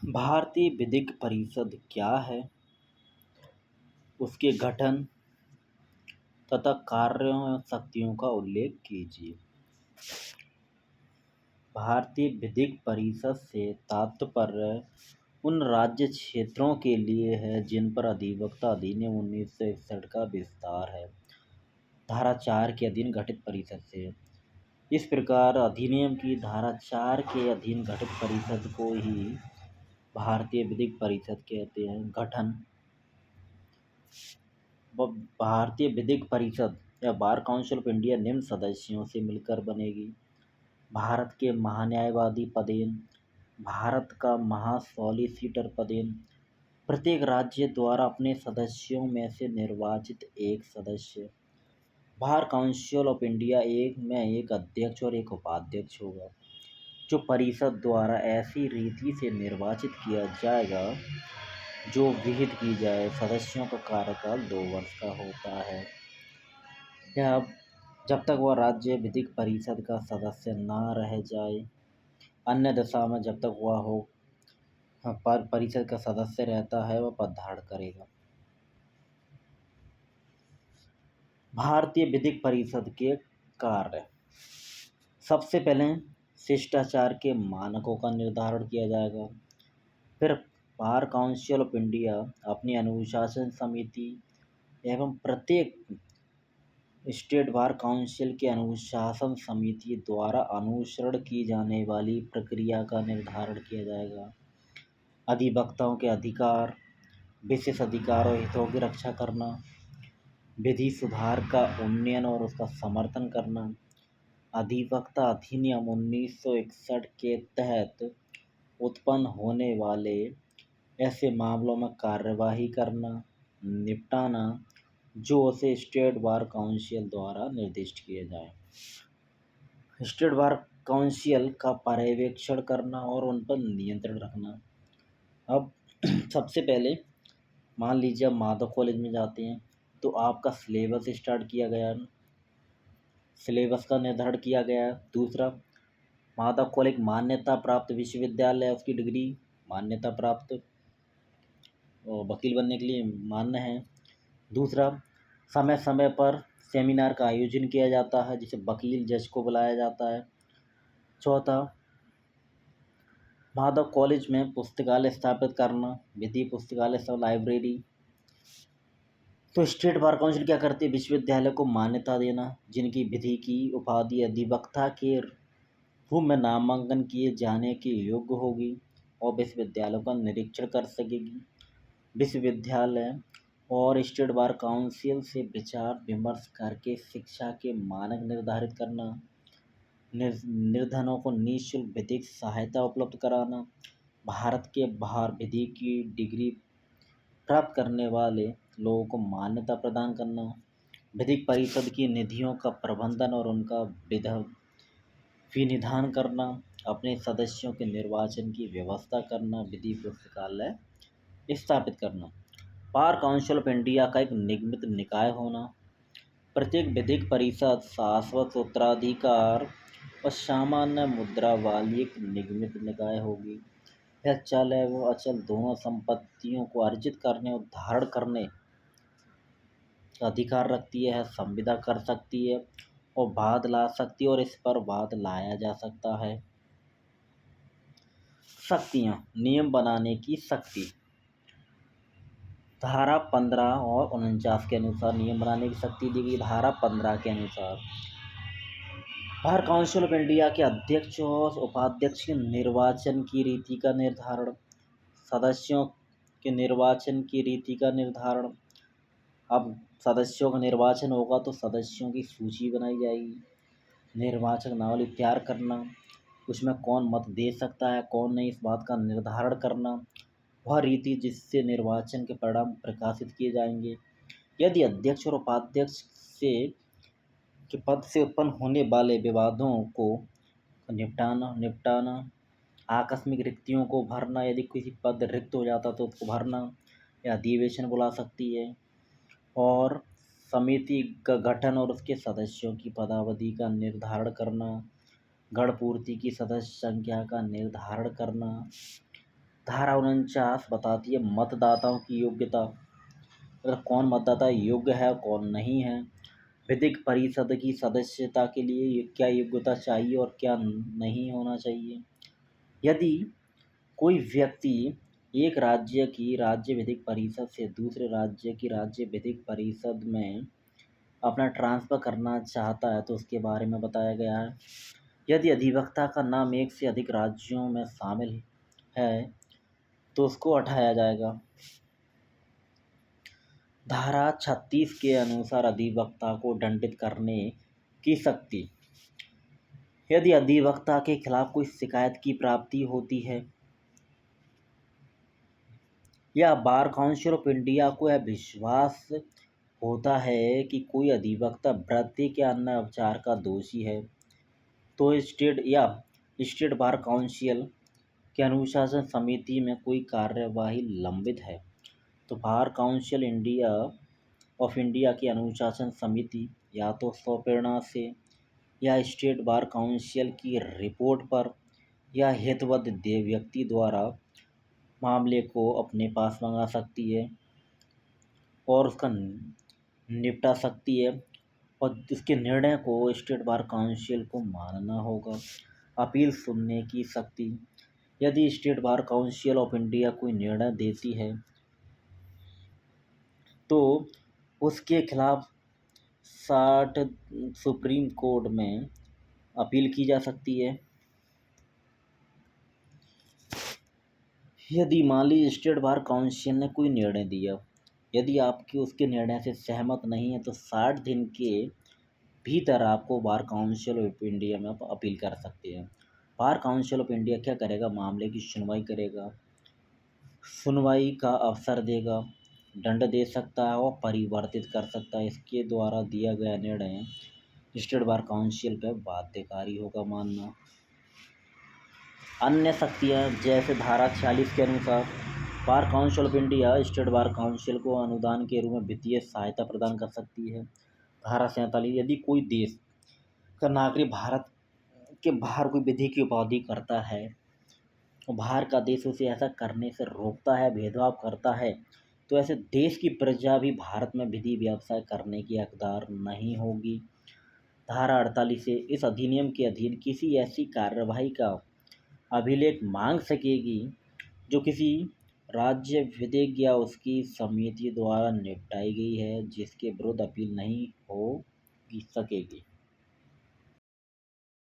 भारतीय विधिक परिषद क्या है, उसके गठन तथा कार्यों एवं शक्तियों का उल्लेख कीजिए। भारतीय विधिक परिषद से तात्पर्य उन राज्य क्षेत्रों के लिए है जिन पर अधिवक्ता अधिनियम 1961 का विस्तार है। धारा 4 के अधीन गठित परिषद से। इस प्रकार अधिनियम की धारा 4 के अधीन गठित परिषद को ही भारतीय विधिक परिषद कहते हैं। गठन भारतीय विधिक परिषद या बार काउंसिल ऑफ इंडिया निम्न सदस्यों से मिलकर बनेगी। भारत के महान्यायवादी पदेन, भारत का महासॉलिसिटर पदेन, प्रत्येक राज्य द्वारा अपने सदस्यों में से निर्वाचित एक सदस्य। बार काउंसिल ऑफ इंडिया एक अध्यक्ष और एक उपाध्यक्ष होगा, जो परिषद द्वारा ऐसी रीति से निर्वाचित किया जाएगा जो विहित की जाए। सदस्यों का कार्यकाल 2 वर्ष का होता है। या जब तक वह राज्य विधिक परिषद का सदस्य ना रह जाए, अन्य दशा में जब तक वह हो परिषद का सदस्य रहता है, वह पदधारण करेगा। भारतीय विधिक परिषद के कार्य। सबसे पहले शिष्टाचार के मानकों का निर्धारण किया जाएगा। फिर बार काउंसिल ऑफ इंडिया अपनी अनुशासन समिति एवं प्रत्येक स्टेट बार काउंसिल के अनुशासन समिति द्वारा अनुसरण की जाने वाली प्रक्रिया का निर्धारण किया जाएगा। अधिवक्ताओं के अधिकार, विशेष अधिकार और हितों की रक्षा करना, विधि सुधार का उन्नयन और उसका समर्थन करना, अधिवक्ता अधिनियम 1961 के तहत उत्पन्न होने वाले ऐसे मामलों में कार्यवाही करना, निपटाना जो उसे स्टेट बार काउंसिल द्वारा निर्दिष्ट किए जाए। स्टेट बार काउंसिल का पर्यवेक्षण करना और उन पर नियंत्रण रखना। अब सबसे पहले मान लीजिए आप माधव कॉलेज में जाते हैं तो आपका सिलेबस स्टार्ट किया गया, सिलेबस का निर्धारण किया गया। दूसरा, माधव कॉलेज मान्यता प्राप्त विश्वविद्यालय, उसकी डिग्री मान्यता प्राप्त और वकील बनने के लिए मान्य है। दूसरा, समय समय पर सेमिनार का आयोजन किया जाता है जिसे वकील जज को बुलाया जाता है। चौथा, माधव कॉलेज में पुस्तकालय स्थापित करना, विधि पुस्तकालय सब लाइब्रेरी। तो स्टेट बार काउंसिल क्या करती है, विश्वविद्यालय को मान्यता देना जिनकी विधि की उपाधि अधिवक्ता के रूप में नामांकन किए जाने के योग्य होगी और विश्वविद्यालयों का निरीक्षण कर सकेगी। विश्वविद्यालय और स्टेट बार काउंसिल से विचार विमर्श करके शिक्षा के मानक निर्धारित करना, निर्धनों को निःशुल्क विधिक सहायता उपलब्ध कराना, भारत के बाहर विधि की डिग्री प्राप्त करने वाले लोगों को मान्यता प्रदान करना, विधिक परिषद की निधियों का प्रबंधन और उनका विनिधान करना, अपने सदस्यों के निर्वाचन की व्यवस्था करना, विधि पुस्तकालय स्थापित करना। बार काउंसिल ऑफ इंडिया का एक निगमित निकाय होना। प्रत्येक विधिक परिषद शाश्वत उत्तराधिकार और सामान्य मुद्रा वाली एक निगमित निकाय होगी। यह चल एवं अचल दोनों संपत्तियों को अर्जित करने और धारण करने का अधिकार रखती है, संविदा कर सकती है और वाद ला सकती है और इस पर वाद लाया जा सकता है। शक्तियाँ। नियम बनाने की शक्ति। धारा 15 और 49 के अनुसार नियम बनाने की शक्ति दी गई। धारा 15 के अनुसार बार काउंसिल ऑफ इंडिया के अध्यक्ष और उपाध्यक्ष के निर्वाचन की रीति का निर्धारण, सदस्यों के निर्वाचन की रीति का निर्धारण। अब सदस्यों का निर्वाचन होगा तो सदस्यों की सूची बनाई जाएगी, निर्वाचक नावली तैयार करना, उसमें कौन मत दे सकता है कौन नहीं, इस बात का निर्धारण करना, वह रीति जिससे निर्वाचन के परिणाम प्रकाशित किए जाएंगे। यदि अध्यक्ष और उपाध्यक्ष के पद से उत्पन्न होने वाले विवादों को निपटाना, आकस्मिक रिक्तियों को भरना, यदि किसी पद रिक्त हो जाता तो उसको भरना या अधिवेशन बुला सकती है, और समिति का गठन और उसके सदस्यों की पदावधि का निर्धारण करना, गण पूर्ति की सदस्य संख्या का निर्धारण करना, धारा 49 बताती है मतदाताओं की योग्यता, मतलब कौन मतदाता योग्य है कौन नहीं है। विधिक परिषद की सदस्यता के लिए क्या योग्यता चाहिए और क्या नहीं होना चाहिए। यदि कोई व्यक्ति एक राज्य की राज्य विधिक परिषद से दूसरे राज्य की राज्य विधिक परिषद में अपना ट्रांसफ़र करना चाहता है तो उसके बारे में बताया गया है। यदि अधिवक्ता का नाम एक से अधिक राज्यों में शामिल है तो उसको हटाया जाएगा। धारा 36 के अनुसार अधिवक्ता को दंडित करने की शक्ति। यदि अधिवक्ता के खिलाफ कोई शिकायत की प्राप्ति होती है या बार काउंसिल ऑफ इंडिया को यह विश्वास होता है कि कोई अधिवक्ता वृत्ति के अन्य उपचार का दोषी है तो स्टेट बार काउंसिल के अनुशासन समिति में कोई कार्यवाही लंबित है तो बार काउंसिल ऑफ इंडिया की अनुशासन समिति या तो स्वप्रेरणा से या स्टेट बार काउंसिल की रिपोर्ट पर या हितबद्ध व्यक्ति द्वारा मामले को अपने पास मंगा सकती है और उसका निपटा सकती है और इसके निर्णय को स्टेट बार काउंसिल को मानना होगा। अपील सुनने की शक्ति। यदि state bar council of India कोई निर्णय देती है तो उसके खिलाफ 60 सुप्रीम कोर्ट में अपील की जा सकती है। यदि मान लीजिए स्टेट बार काउंसिल ने कोई निर्णय दिया, यदि आपकी उसके निर्णय से सहमत नहीं है तो 60 दिन के भीतर आपको बार काउंसिल ऑफ इंडिया में आप अपील कर सकते हैं। बार काउंसिल ऑफ इंडिया क्या करेगा, मामले की सुनवाई करेगा, सुनवाई का अवसर देगा, दंड दे सकता है और परिवर्तित कर सकता है। इसके द्वारा दिया गया निर्णय स्टेट बार काउंसिल पर बाध्यकारी होगा मानना। अन्य शक्तियाँ जैसे धारा 46 के अनुसार bar council of India state bar council को अनुदान के रूप में वित्तीय सहायता प्रदान कर सकती है। धारा 47 यदि कोई देश का नागरिक भारत के बाहर कोई विधि की उपाधि करता है और बाहर का देश उसे ऐसा करने से रोकता है, भेदभाव करता है, तो ऐसे देश की प्रजा भी भारत में विधि व्यवसाय करने की हकदार नहीं होगी। धारा 48 से इस अधिनियम के अधीन किसी ऐसी कार्यवाही का अभिलेख मांग सकेगी जो किसी राज्य विधेयक या उसकी समिति द्वारा निपटाई गई है जिसके विरुद्ध अपील नहीं हो सकेगी।